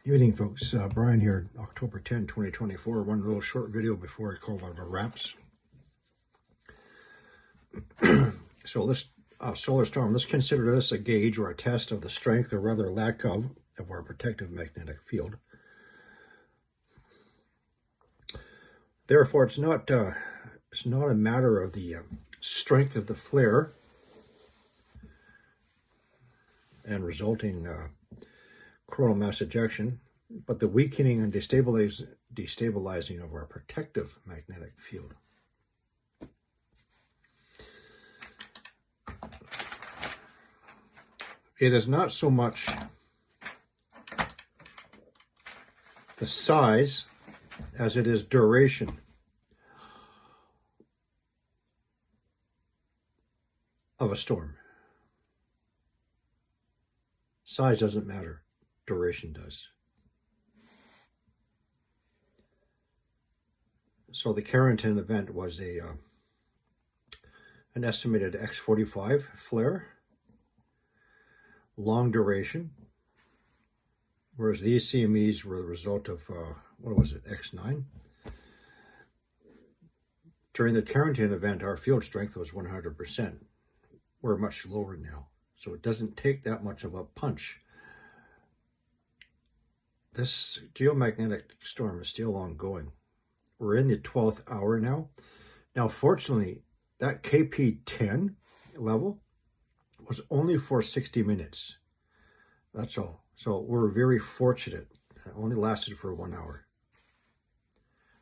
Evening, folks. Brian here, October 10, 2024. One little short video before I call out our wraps. So this solar storm, let's consider this a gauge or a test of the strength, or rather lack of our protective magnetic field. Therefore, it's not a matter of the strength of the flare and resulting coronal mass ejection, but the weakening and destabilizing of our protective magnetic field. It is not so much the size as it is duration of a storm. Size doesn't matter. Duration does. So the Carrington event was an estimated X45 flare, long duration, whereas these CMEs were the result of, X9. During the Carrington event, our field strength was 100%. We're much lower now, so it doesn't take that much of a punch. This geomagnetic storm is still ongoing. We're in the 12th hour now. Now, fortunately, that KP10 level was only for 60 minutes. That's all. So we're very fortunate. It only lasted for 1 hour.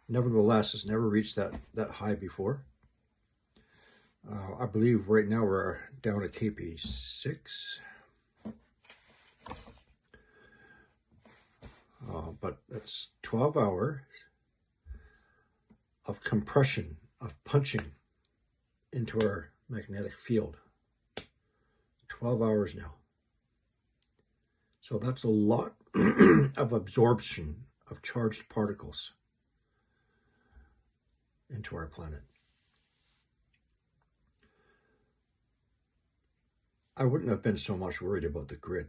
Nevertheless, it's never reached that high before. I believe right now we're down at KP6. But that's 12 hours of compression, of punching into our magnetic field. 12 hours now. So that's a lot of absorption of charged particles into our planet. I wouldn't have been so much worried about the grid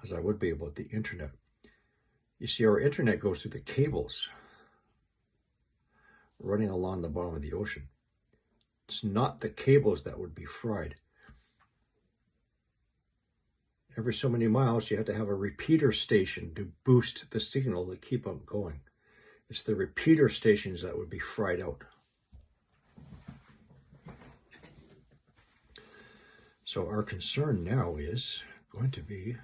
as I would be about the internet. You see, our internet goes through the cables running along the bottom of the ocean. It's not the cables that would be fried. Every so many miles, you have to have a repeater station to boost the signal to keep them going. It's the repeater stations that would be fried out. So our concern now is going to be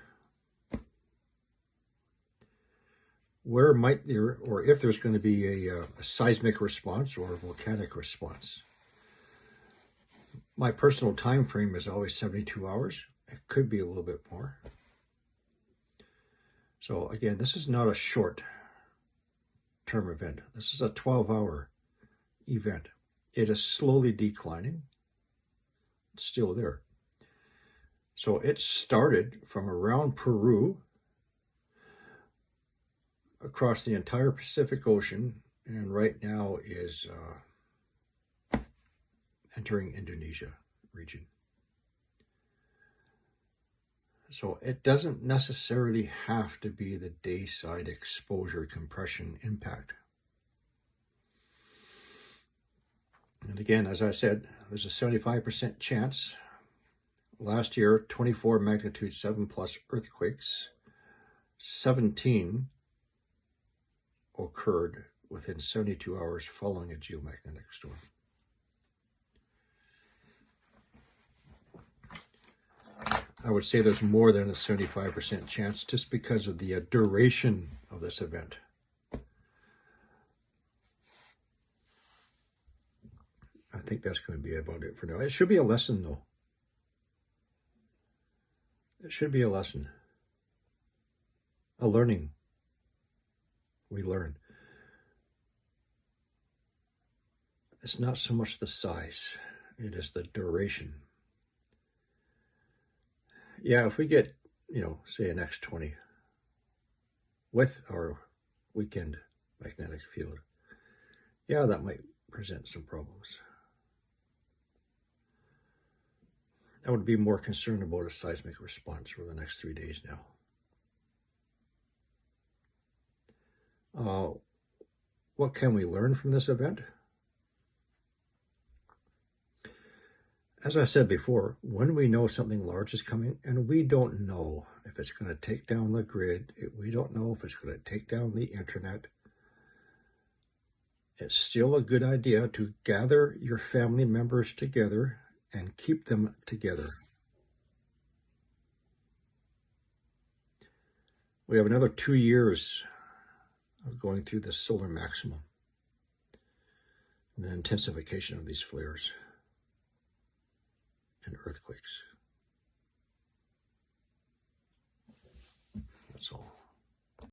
where might there, or if there's going to be a seismic response or a volcanic response. My personal time frame is always 72 hours. It could be a little bit more. So again, this is not a short-term event. This is a 12-hour event. It is slowly declining. It's still there. So it started from around Peru, across the entire Pacific Ocean, and right now is entering Indonesia region. So it doesn't necessarily have to be the dayside exposure compression impact. And again, as I said, there's a 75% chance. Last year, 24 magnitude 7+ earthquakes, 17 occurred within 72 hours following a geomagnetic storm. I would say there's more than a 75% chance just because of the duration of this event. I think that's going to be about it for now. It should be a lesson, though. It should be a lesson. A learning. We learn. It's not so much the size, it is the duration. Yeah, if we get, say an X20 with our weakened magnetic field, yeah, that might present some problems. I would be more concerned about a seismic response for the next 3 days now. What can we learn from this event? As I said before, when we know something large is coming, and we don't know if it's going to take down the grid, we don't know if it's going to take down the internet, it's still a good idea to gather your family members together and keep them together. We have another 2 years of going through the solar maximum and the intensification of these flares and earthquakes. That's all.